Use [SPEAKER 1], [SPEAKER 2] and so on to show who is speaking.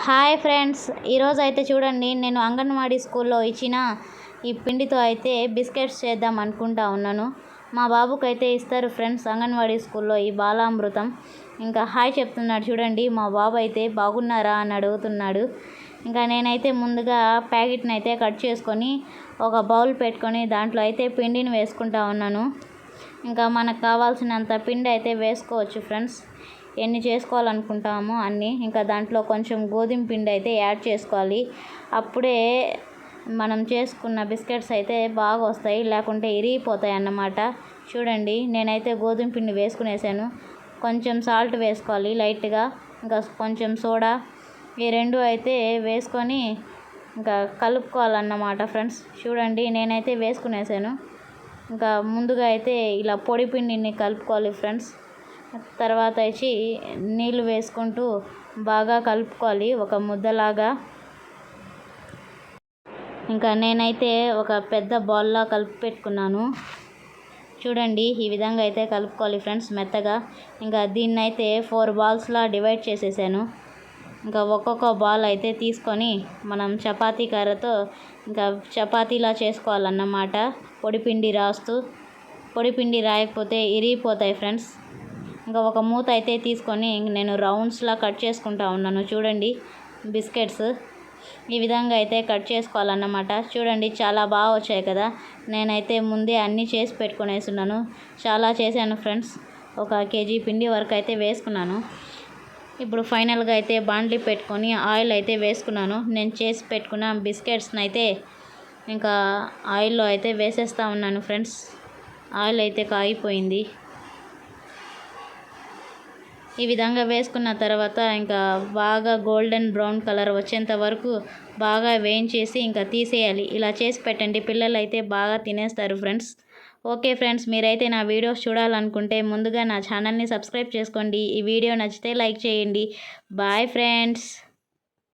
[SPEAKER 1] Hi friends, ఈరోజు అయితే చూడండి, నేను అంగన్వాడీ స్కూల్లో ఇచ్చిన ఈ పిండితో అయితే బిస్కెట్స్ చేద్దాం అనుకుంటా ఉన్నాను. మా బాబుకి అయితే ఇస్తారు ఫ్రెండ్స్ అంగన్వాడీ స్కూల్లో ఈ బాలామృతం. ఇంకా హాయ్ చెప్తున్నాడు చూడండి. మా బాబు అయితే బాగున్నారా అని అడుగుతున్నాడు. ఇంకా నేనైతే ముందుగా ప్యాకెట్ని అయితే కట్ చేసుకొని ఒక బౌల్ పెట్టుకొని దాంట్లో అయితే పిండిని వేసుకుంటా ఉన్నాను. ఇంకా మనకు కావాల్సినంత పిండి అయితే వేసుకోవచ్చు ఫ్రెండ్స్, ఎన్ని చేసుకోవాలనుకుంటామో అన్నీ. ఇంకా దాంట్లో కొంచెం గోధుమ పిండి అయితే యాడ్ చేసుకోవాలి. అప్పుడే మనం చేసుకున్న బిస్కెట్స్ అయితే బాగా వస్తాయి, లేకుంటే ఇరిగిపోతాయి అన్నమాట. చూడండి, నేనైతే గోధుమ పిండి వేసుకునేసాను. కొంచెం సాల్ట్ వేసుకోవాలి లైట్గా, ఇంకా కొంచెం సోడా, ఈ రెండు అయితే వేసుకొని ఇంకా కలుపుకోవాలన్నమాట ఫ్రెండ్స్. చూడండి, నేనైతే వేసుకునేసాను. ఇంకా ముందుగా అయితే ఇలా పొడి పిండిని కలుపుకోవాలి ఫ్రెండ్స్. తర్వాత వచ్చి నీళ్ళు వేసుకుంటూ బాగా కలుపుకోవాలి ఒక ముద్దలాగా. ఇంకా నేనైతే ఒక పెద్ద బాల్లా కలిపి పెట్టుకున్నాను. చూడండి, ఈ విధంగా అయితే కలుపుకోవాలి ఫ్రెండ్స్ మెత్తగా. ఇంకా దీన్ని అయితే 4 బాల్స్లా డివైడ్ చేసేసాను. ఇంకా ఒక్కొక్క బాల్ అయితే తీసుకొని మనం చపాతీ కర్రతో ఇంకా చపాతీలా చేసుకోవాలన్నమాట. పొడిపిండి రాస్తూ, పొడిపిండి రాయకపోతే ఇరిగిపోతాయి ఫ్రెండ్స్. ఇంకా ఒక మూత అయితే తీసుకొని నేను రౌండ్స్లా కట్ చేసుకుంటా ఉన్నాను. చూడండి, బిస్కెట్స్ ఈ విధంగా అయితే కట్ చేసుకోవాలన్నమాట. చూడండి, చాలా బాగా వచ్చాయి కదా. నేనైతే ముందే అన్నీ చేసి పెట్టుకునేస్తున్నాను. చాలా చేశాను ఫ్రెండ్స్, 1 కేజీ పిండి వరకు అయితే వేసుకున్నాను. ఇప్పుడు ఫైనల్గా అయితే బాండ్లీ పెట్టుకొని ఆయిల్ అయితే వేసుకున్నాను. నేను చేసి పెట్టుకున్న బిస్కెట్స్ని అయితే ఇంకా ఆయిల్లో అయితే వేసేస్తూ ఉన్నాను ఫ్రెండ్స్. ఆయిల్ అయితే కాగిపోయింది. ఈ విధంగా వేసుకున్న తర్వాత ఇంకా బాగా గోల్డెన్ బ్రౌన్ కలర్ వచ్చేంత వరకు బాగా వేయించేసి ఇంకా తీసేయాలి. ఇలా చేసి పెట్టండి, పిల్లలు అయితే బాగా తినేస్తారు ఫ్రెండ్స్. ఓకే ఫ్రెండ్స్, మీరైతే నా వీడియోస్ చూడాలనుకుంటే ముందుగా నా ఛానల్ని సబ్స్క్రైబ్ చేసుకోండి. ఈ వీడియో నచ్చితే లైక్ చేయండి. Bye friends.